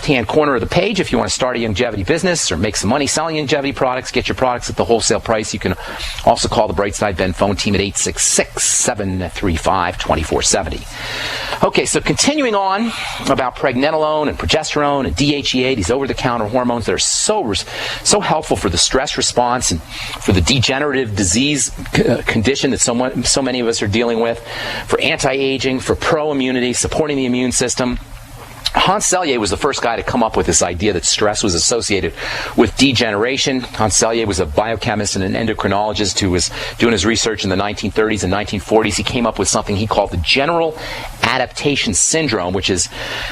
left-hand corner of the page, if you want to start a longevity business or make some money selling longevity products, get your products at the wholesale price, you can also call the Brightside Ben phone team at 866-735-2470. Okay, so continuing on about pregnenolone and progesterone and DHEA, these over-the-counter hormones that are so helpful for the stress response and for the degenerative disease condition that so many of us are dealing with, for anti-aging, for pro-immunity, supporting the immune system. Hans Selye was the first guy to come up with this idea that stress was associated with degeneration. Hans Selye was a biochemist and an endocrinologist who was doing his research in the 1930s and 1940s. He came up with something he called the general adaptation syndrome, which is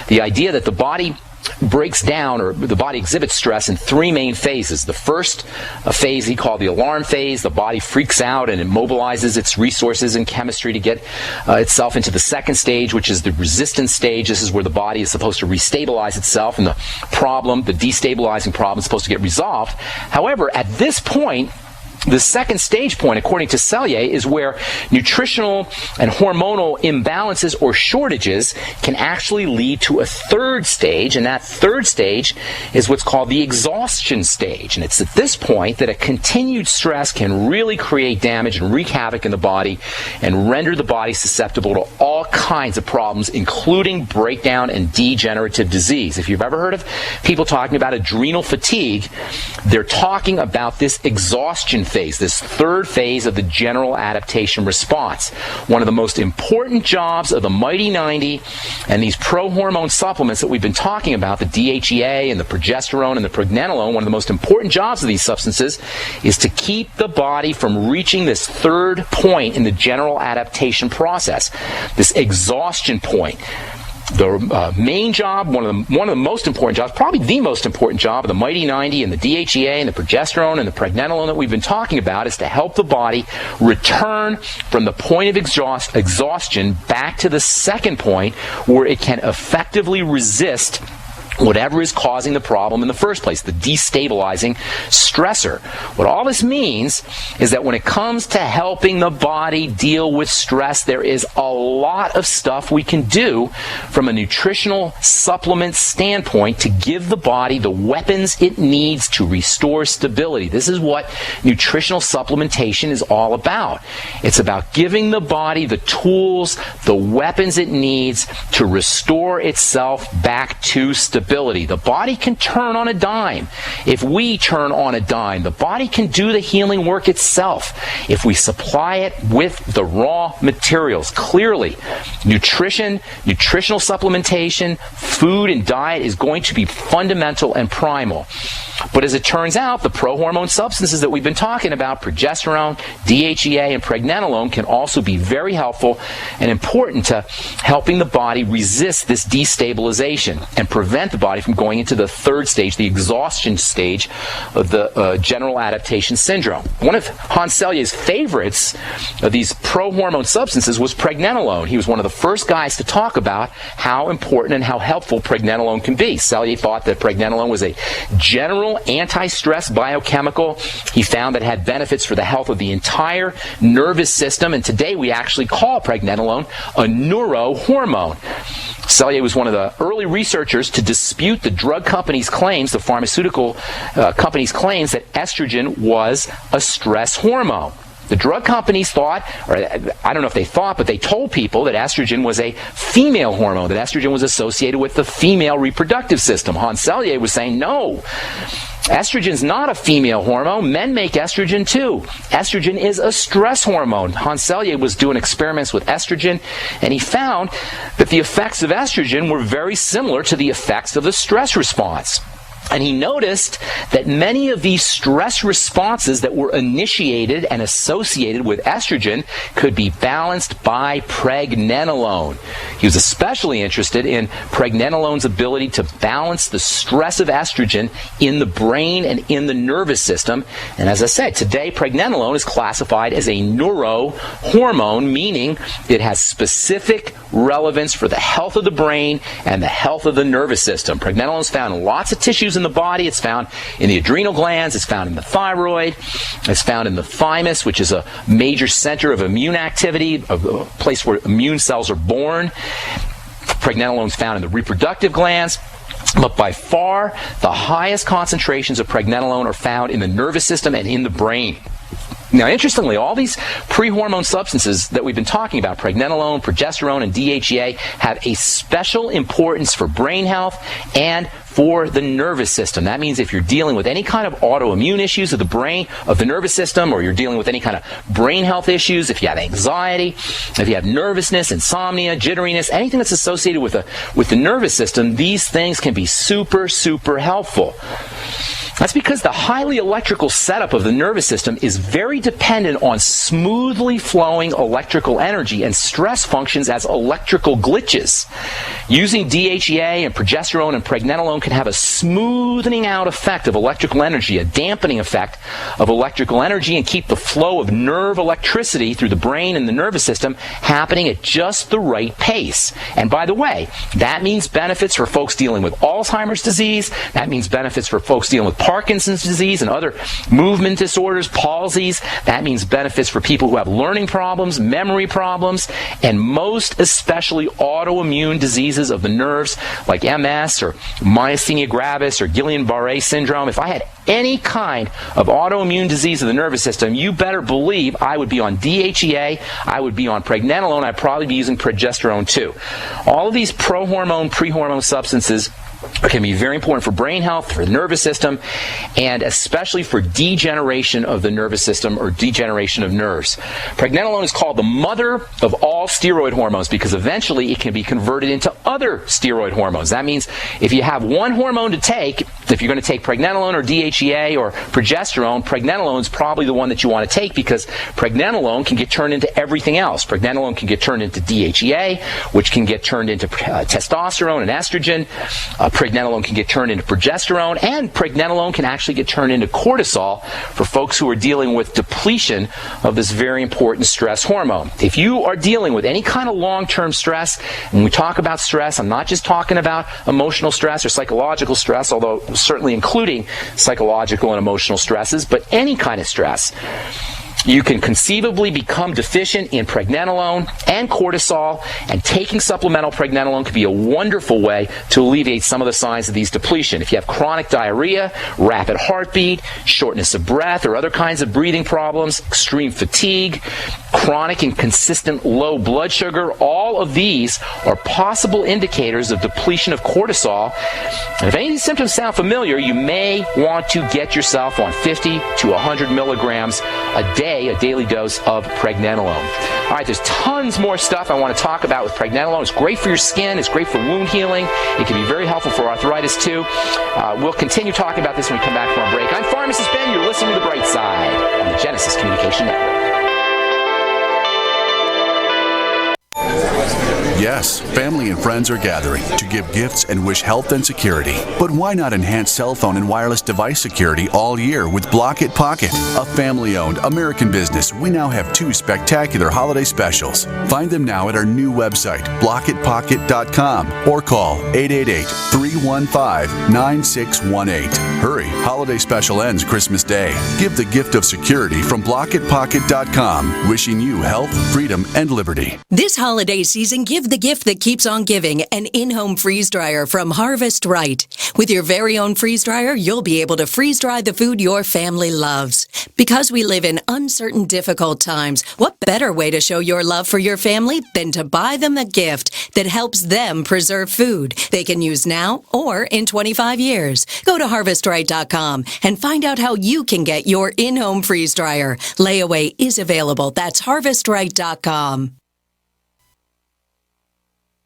the idea that the body breaks down, or the body exhibits stress in three main phases. The first phase he called the alarm phase. The body freaks out and it mobilizes its resources and chemistry to get itself into the second stage, which is the resistance stage. This is where the body is supposed to restabilize itself, and the destabilizing problem is supposed to get resolved. However, at this point, the second stage point, according to Selye, is where nutritional and hormonal imbalances or shortages can actually lead to a third stage, and that third stage is what's called the exhaustion stage. And it's at this point that a continued stress can really create damage and wreak havoc in the body and render the body susceptible to all kinds of problems, including breakdown and degenerative disease. If you've ever heard of people talking about adrenal fatigue, they're talking about this exhaustion phase, this third phase of the general adaptation response. One of the most important jobs of the Mighty 90 and these pro-hormone supplements that we've been talking about, the DHEA and the progesterone and the pregnenolone, one of the most important jobs of these substances is to keep the body from reaching this third point in the general adaptation process, this exhaustion point. The main job, one of the most important jobs, probably the most important job of the Mighty 90 and the DHEA and the progesterone and the pregnenolone that we've been talking about is to help the body return from the point of exhaustion back to the second point where it can effectively resist whatever is causing the problem in the first place, the destabilizing stressor. What all this means is that when it comes to helping the body deal with stress, there is a lot of stuff we can do from a nutritional supplement standpoint to give the body the weapons it needs to restore stability. This is what nutritional supplementation is all about. It's about giving the body the tools, the weapons it needs to restore itself back to stability. The body can turn on a dime. If we turn on a dime, the body can do the healing work itself if we supply it with the raw materials. Clearly, nutritional supplementation, food and diet is going to be fundamental and primal. But as it turns out, the pro-hormone substances that we've been talking about, progesterone, DHEA, and pregnenolone, can also be very helpful and important to helping the body resist this destabilization and prevent the body from going into the third stage, the exhaustion stage of the general adaptation syndrome. One of Hans Selye's favorites of these pro-hormone substances was pregnenolone. He was one of the first guys to talk about how important and how helpful pregnenolone can be. Selye thought that pregnenolone was a general anti-stress biochemical. He found that it had benefits for the health of the entire nervous system, and today we actually call pregnenolone a neurohormone. Selye was one of the early researchers to dispute the drug companies' claims, the pharmaceutical companies' claims that estrogen was a stress hormone. The drug companies thought, or I don't know if they thought, but they told people that estrogen was a female hormone, that estrogen was associated with the female reproductive system. Hans Selye was saying, no, estrogen's not a female hormone. Men make estrogen too. Estrogen is a stress hormone. Hans Selye was doing experiments with estrogen, and he found that the effects of estrogen were very similar to the effects of the stress response. And he noticed that many of these stress responses that were initiated and associated with estrogen could be balanced by pregnenolone. He was especially interested in pregnenolone's ability to balance the stress of estrogen in the brain and in the nervous system. And as I said, today pregnenolone is classified as a neurohormone, meaning it has specific relevance for the health of the brain and the health of the nervous system. Pregnenolone is found in lots of tissues in the body. It's found in the adrenal glands. It's found in the thyroid. It's found in the thymus, which is a major center of immune activity, a place where immune cells are born. Pregnenolone is found in the reproductive glands. But by far, the highest concentrations of pregnenolone are found in the nervous system and in the brain. Now, interestingly, all these pre-hormone substances that we've been talking about, pregnenolone, progesterone, and DHEA, have a special importance for brain health and for the nervous system. That means if you're dealing with any kind of autoimmune issues of the brain, of the nervous system, or you're dealing with any kind of brain health issues, if you have anxiety, if you have nervousness, insomnia, jitteriness, anything that's associated with the nervous system, these things can be super, super helpful. That's because the highly electrical setup of the nervous system is very dependent on smoothly flowing electrical energy, and stress functions as electrical glitches. Using DHEA and progesterone and pregnenolone can have a smoothing out effect of electrical energy, a dampening effect of electrical energy, and keep the flow of nerve electricity through the brain and the nervous system happening at just the right pace. And by the way, that means benefits for folks dealing with Alzheimer's disease. That means benefits for folks dealing with Parkinson's disease and other movement disorders, palsies. That means benefits for people who have learning problems, memory problems, and most especially autoimmune diseases of the nerves like MS or myasthenia gravis or Guillain-Barré syndrome. If I had any kind of autoimmune disease of the nervous system, you better believe I would be on DHEA, I would be on pregnenolone, I'd probably be using progesterone too. All of these pro-hormone, pre-hormone substances can be very important for brain health, for the nervous system, and especially for degeneration of the nervous system or degeneration of nerves. Pregnenolone is called the mother of all steroid hormones because eventually it can be converted into other steroid hormones. That means if you have one hormone to take, if you're going to take pregnenolone or DHEA or progesterone, pregnenolone is probably the one that you want to take because pregnenolone can get turned into everything else. Pregnenolone can get turned into DHEA, which can get turned into testosterone and estrogen. Pregnenolone can get turned into progesterone, and pregnenolone can actually get turned into cortisol for folks who are dealing with depletion of this very important stress hormone. If you are dealing with any kind of long-term stress, and we talk about stress, I'm not just talking about emotional stress or psychological stress, although certainly including psychological and emotional stresses, but any kind of stress. You can conceivably become deficient in pregnenolone and cortisol, and taking supplemental pregnenolone could be a wonderful way to alleviate some of the signs of these depletion. If you have chronic diarrhea, rapid heartbeat, shortness of breath, or other kinds of breathing problems, extreme fatigue, chronic and consistent low blood sugar, all of these are possible indicators of depletion of cortisol. And if any of these symptoms sound familiar, you may want to get yourself on 50 to 100 milligrams a day, a daily dose of pregnenolone. All right, there's tons more stuff I want to talk about with pregnenolone. It's great for your skin. It's great for wound healing. It can be very helpful for arthritis, too. We'll continue talking about this when we come back from our break. I'm Pharmacist Ben. You're listening to The Bright Side on the Genesis Communication Network. Yes, family and friends are gathering to give gifts and wish health and security. But why not enhance cell phone and wireless device security all year with Block It Pocket? A family-owned American business, we now have 2 spectacular holiday specials. Find them now at our new website, blockitpocket.com, or call 888-315-9618. Hurry, holiday special ends Christmas Day. Give the gift of security from blockitpocket.com, wishing you health, freedom, and liberty. This holiday season, give the gift that keeps on giving, an in-home freeze dryer from Harvest Right. With your very own freeze dryer, you'll be able to freeze dry the food your family loves. Because we live in uncertain, difficult times, what better way to show your love for your family than to buy them a gift that helps them preserve food they can use now or in 25 years. Go to harvestright.com and find out how you can get your in-home freeze dryer. Layaway is available. That's harvestright.com.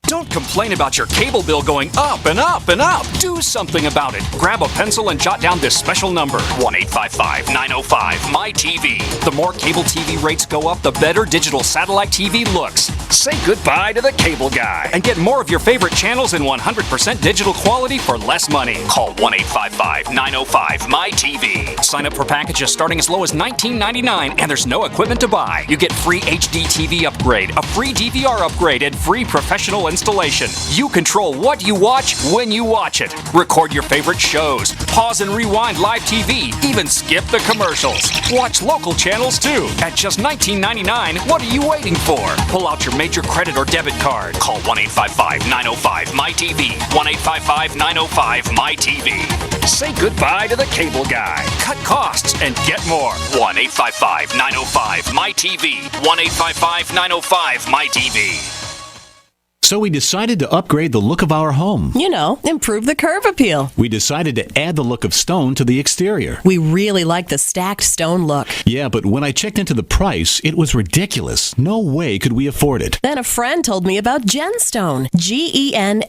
Don't complain about your cable bill going up and up and up. Do something about it. Grab a pencil and jot down this special number, 1-855-905-MY-TV. The more cable TV rates go up, the better digital satellite TV looks. Say goodbye to the cable guy and get more of your favorite channels in 100% digital quality for less money. Call 1-855-905-MY-TV. Sign up for packages starting as low as $19.99, and there's no equipment to buy. You get free HD TV upgrade, a free DVR upgrade, and free professional installation. You control what you watch when you watch it. Record your favorite shows, pause and rewind live TV, even skip the commercials. Watch local channels too. At just $19.99, what are you waiting for? Pull out your major credit or debit card. Call 1-855-905-MyTV. 1-855-905-MyTV. Say goodbye to the cable guy. Cut costs and get more. 1-855-905-MyTV. 1-855-905-MyTV. So we decided to upgrade the look of our home. You know, improve the curb appeal. We decided to add the look of stone to the exterior. We really like the stacked stone look. Yeah, but when I checked into the price, it was ridiculous. No way could we afford it. Then a friend told me about Genstone. Genstone.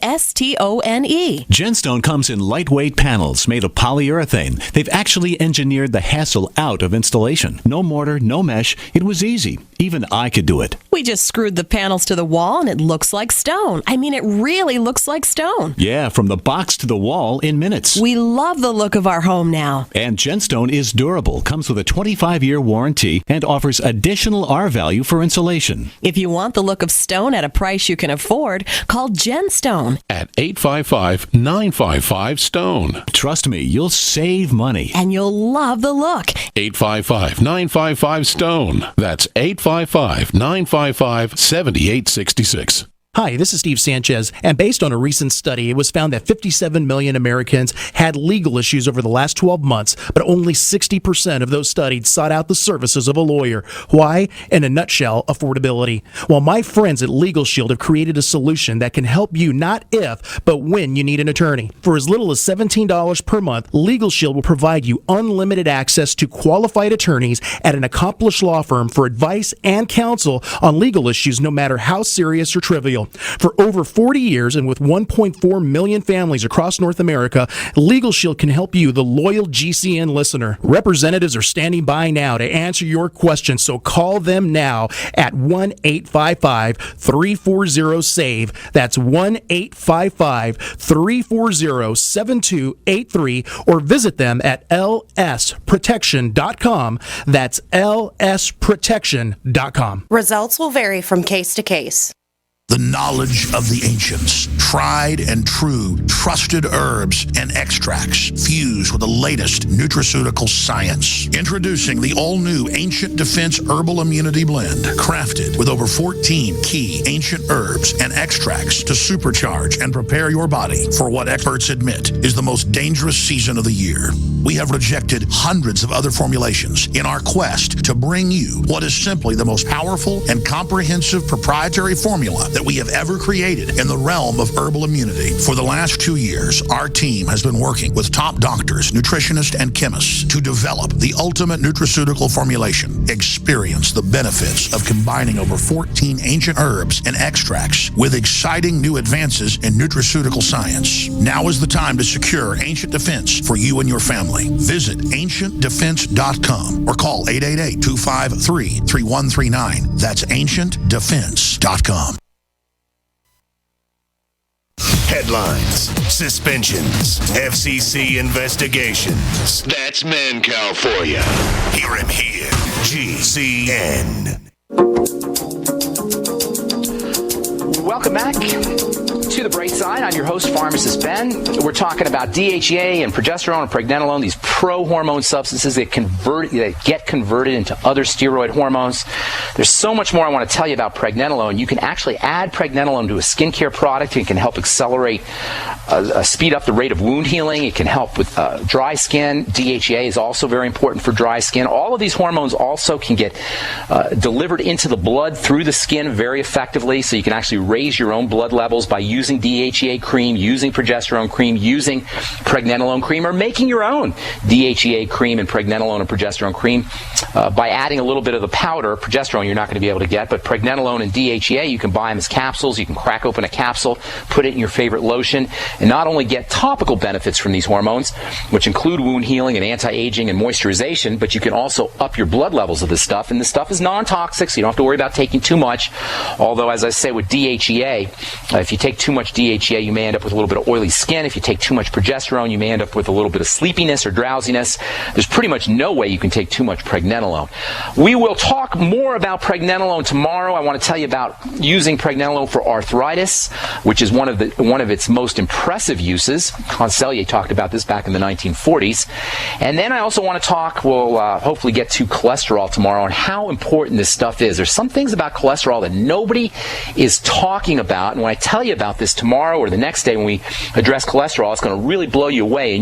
Genstone comes in lightweight panels made of polyurethane. They've actually engineered the hassle out of installation. No mortar, no mesh. It was easy. Even I could do it. We just screwed the panels to the wall and it looks like stone. I mean, it really looks like stone. Yeah, from the box to the wall in minutes. We love the look of our home now. And Genstone is durable, comes with a 25-year warranty, and offers additional R-value for insulation. If you want the look of stone at a price you can afford, call Genstone at 855-955-STONE. Trust me, you'll save money. And you'll love the look. 855-955-STONE. That's 855-955-7866. Hi, this is Steve Sanchez, and based on a recent study, it was found that 57 million Americans had legal issues over the last 12 months, but only 60% of those studied sought out the services of a lawyer. Why? In a nutshell, affordability. Well, my friends at Legal Shield have created a solution that can help you not if, but when you need an attorney. For as little as $17 per month, Legal Shield will provide you unlimited access to qualified attorneys at an accomplished law firm for advice and counsel on legal issues, no matter how serious or trivial. For over 40 years and with 1.4 million families across North America, Legal Shield can help you, the loyal GCN listener. Representatives are standing by now to answer your questions, so call them now at 1-855-340-SAVE. That's 1-855-340-7283, or visit them at lsprotection.com. That's lsprotection.com. Results will vary from case to case. The knowledge of the ancients, tried and true, trusted herbs and extracts fused with the latest nutraceutical science. Introducing the all-new Ancient Defense Herbal Immunity Blend, crafted with over 14 key ancient herbs and extracts to supercharge and prepare your body for what experts admit is the most dangerous season of the year. We have rejected hundreds of other formulations in our quest to bring you what is simply the most powerful and comprehensive proprietary formula that we have ever created in the realm of herbal immunity. For the last 2 years, our team has been working with top doctors, nutritionists, and chemists to develop the ultimate nutraceutical formulation. Experience the benefits of combining over 14 ancient herbs and extracts with exciting new advances in nutraceutical science. Now is the time to secure Ancient Defense for you and your family. Visit ancientdefense.com or call 888-253-3139. That's ancientdefense.com. Headlines, suspensions, FCC investigations. That's Mancow for you. Hear him here. GCN. Welcome back to The Bright Side. I'm your host, Pharmacist Ben. We're talking about DHEA and progesterone and pregnenolone, these pro-hormone substances that get converted into other steroid hormones. There's so much more I want to tell you about pregnenolone. You can actually add pregnenolone to a skincare product. It can help accelerate, speed up the rate of wound healing. It can help with dry skin. DHEA is also very important for dry skin. All of these hormones also can get delivered into the blood through the skin very effectively, so you can actually raise your own blood levels by using DHEA cream, using progesterone cream, using pregnenolone cream, or making your own DHEA cream and pregnenolone and progesterone cream by adding a little bit of the powder. Progesterone you're not going to be able to get, but pregnenolone and DHEA, you can buy them as capsules. You can crack open a capsule, put it in your favorite lotion, and not only get topical benefits from these hormones, which include wound healing and anti-aging and moisturization, but you can also up your blood levels of this stuff. And this stuff is non-toxic, so you don't have to worry about taking too much. Although, as I say with DHEA, if you take too much DHEA, you may end up with a little bit of oily skin. If you take too much progesterone, you may end up with a little bit of sleepiness or drowsiness. There's pretty much no way you can take too much pregnenolone. We will talk more about pregnenolone tomorrow. I want to tell you about using pregnenolone for arthritis, which is one of its most impressive uses. Hans Selye talked about this back in the 1940s. And then I also want to talk, we'll hopefully get to cholesterol tomorrow and how important this stuff is. There's some things about cholesterol that nobody is talking about. And when I tell you about this tomorrow or the next day when we address cholesterol, it's going to really blow you away. And